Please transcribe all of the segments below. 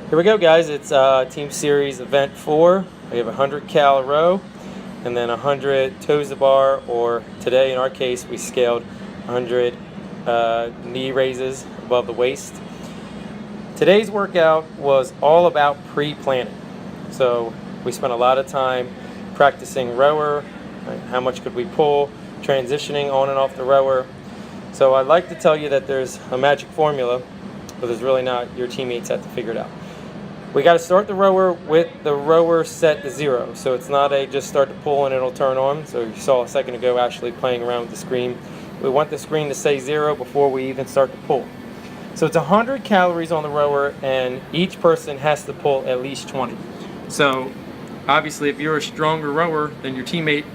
Here we go, guys. It's Team Series Event 4. We have a 100 cal row and then 100 toes to bar, or today in our case we scaled 100 knee raises above the waist. Today's workout was all about pre-planning. So we spent a lot of time practicing rower, right? How much could we pull, transitioning on and off the rower. So I'd like to tell you that there's a magic formula, but there's really not. Your teammates have to figure it out. We got to start the rower with the rower set to 0. So it's not a just start to pull and it'll turn on. So you saw a second ago Ashley playing around with the screen. We want the screen to say 0 before we even start to pull. So it's 100 calories on the rower, and each person has to pull at least 20. So obviously if you're a stronger rower than your teammate,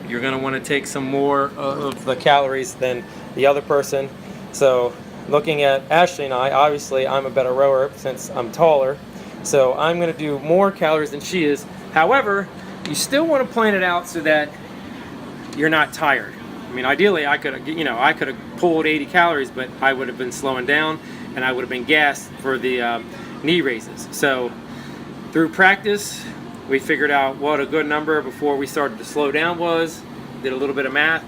you're going to want to take some more of the calories than the other person. So looking at Ashley and I, obviously I'm a better rower since I'm taller, so I'm going to do more calories than she is. However, you still want to plan it out so that you're not tired. I mean, ideally I could have pulled 80 calories, but I would have been slowing down and I would have been gassed for the knee raises. So through practice, we figured out what a good number before we started to slow down was, did a little bit of math,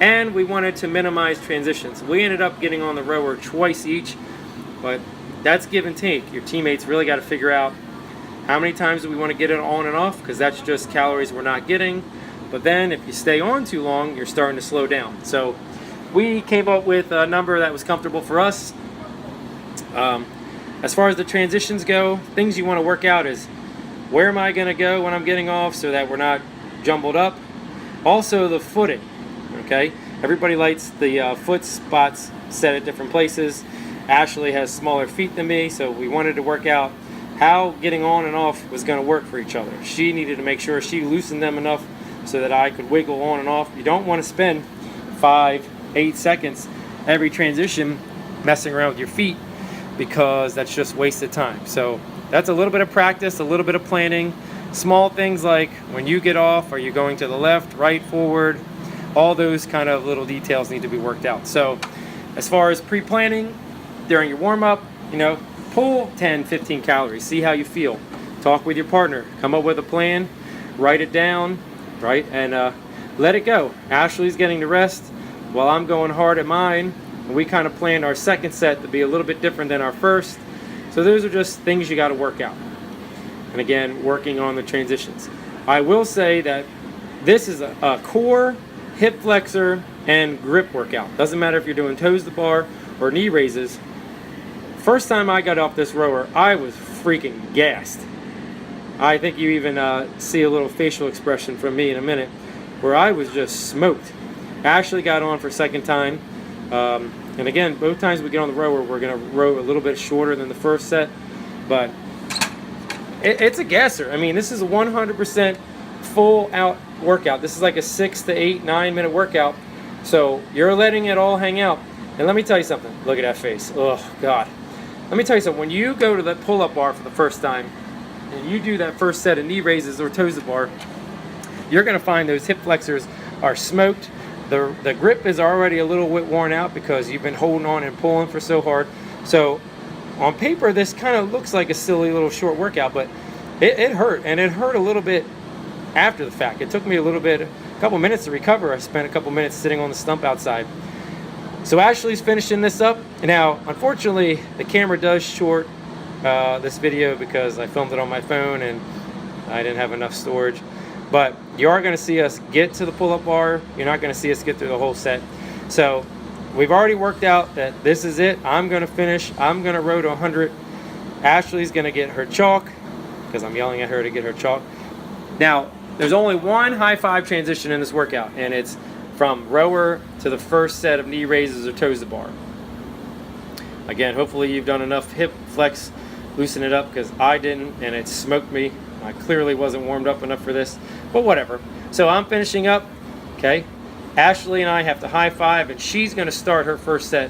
and we wanted to minimize transitions. We ended up getting on the rower twice each, but that's give and take. Your teammates really got to figure out how many times do we want to get it on and off, because that's just calories we're not getting. But then if you stay on too long, you're starting to slow down. So we came up with a number that was comfortable for us. As far as the transitions go, things you want to work out is where am I going to go when I'm getting off so that we're not jumbled up. Also the footing. Okay, everybody likes the foot spots set at different places. Ashley has smaller feet than me, so we wanted to work out how getting on and off was going to work for each other. She needed to make sure she loosened them enough so that I could wiggle on and off. You don't want to spend 5-8 seconds every transition messing around with your feet, because that's just wasted time. So that's a little bit of practice, a little bit of planning. Small things like when you get off, are you going to the left, right, forward? All those kind of little details need to be worked out. So as far as pre-planning, during your warm-up, pull 10-15 calories, see how you feel. Talk with your partner, come up with a plan, write it down, right, and let it go. Ashley's getting the rest while I'm going hard at mine, and we kind of planned our second set to be a little bit different than our first. So those are just things you got to work out. And again, working on the transitions. I will say that this is a core, hip flexor, and grip workout. Doesn't matter if you're doing toes to bar or knee raises. First time I got off this rower, I was freaking gassed. I think you even see a little facial expression from me in a minute, where I was just smoked. Ashley got on for a second time. And again, both times we get on the rower, we're going to row a little bit shorter than the first set. But it's a gasser. I mean, this is a 100% full out workout. This is like a 6 to 8, 9 minute workout. So you're letting it all hang out. And let me tell you something. Look at that face. Oh, God. Let me tell you something. When you go to that pull-up bar for the first time, and you do that first set of knee raises or toes to bar, you're going to find those hip flexors are smoked. The grip is already a little bit worn out because you've been holding on and pulling for so hard. So on paper, this kind of looks like a silly little short workout, but it hurt, and it hurt a little bit after the fact. It took me a couple minutes to recover. I spent a couple minutes sitting on the stump outside. So Ashley's finishing this up. Now, unfortunately, the camera does short this video because I filmed it on my phone and I didn't have enough storage. But you are going to see us get to the pull-up bar. You're not going to see us get through the whole set. So we've already worked out that this is it. I'm going to finish. I'm going to row to 100. Ashley's going to get her chalk because I'm yelling at her to get her chalk. Now, there's only one high five transition in this workout, and it's from rower to the first set of knee raises or toes to bar. Again, hopefully you've done enough hip flex, loosen it up, because I didn't, and it smoked me. I clearly wasn't warmed up enough for this, but whatever. So I'm finishing up, okay? Ashley and I have to high five, and she's going to start her first set.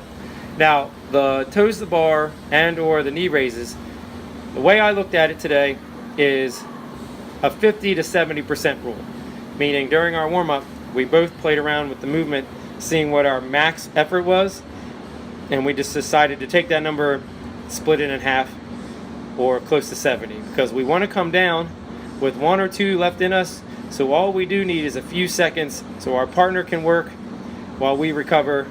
Now, the toes to bar and or the knee raises, the way I looked at it today is a 50 to 70% rule, meaning during our warm-up, we both played around with the movement, seeing what our max effort was, and we just decided to take that number, split it in half, or close to 70, because we want to come down with 1 or 2 left in us. So all we do need is a few seconds so our partner can work while we recover.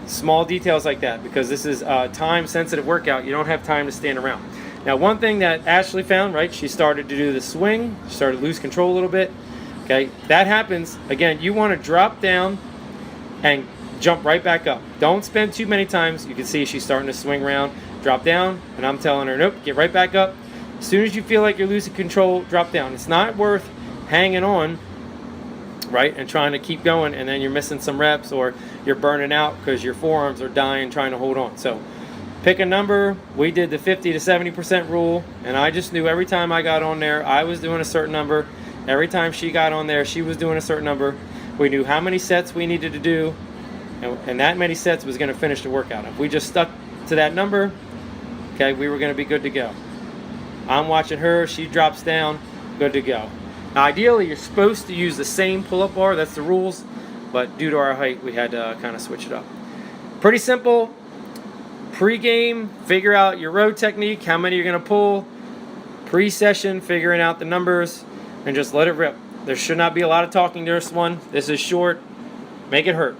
Small details like that, because this is a time sensitive workout. You don't have time to stand around. Now, one thing that Ashley found, right, she started to do the swing, she started to lose control a little bit. Okay, that happens. Again, you want to drop down and jump right back up. Don't spend too many times. You can see she's starting to swing around, drop down, and I'm telling her, nope, get right back up. As soon as you feel like you're losing control, drop down. It's not worth hanging on, right, and trying to keep going, and then you're missing some reps or you're burning out because your forearms are dying trying to hold on. So pick a number. We did the 50 to 70% rule, and I just knew every time I got on there, I was doing a certain number. Every time she got on there, she was doing a certain number. We knew how many sets we needed to do, and that many sets was going to finish the workout. If we just stuck to that number, okay, we were going to be good to go. I'm watching her. She drops down, good to go. Now, ideally, you're supposed to use the same pull-up bar. That's the rules. But due to our height, we had to kind of switch it up. Pretty simple. Pre-game, figure out your row technique, how many you're going to pull. Pre-session, figuring out the numbers, and just let it rip. There should not be a lot of talking to this one. This is short. Make it hurt.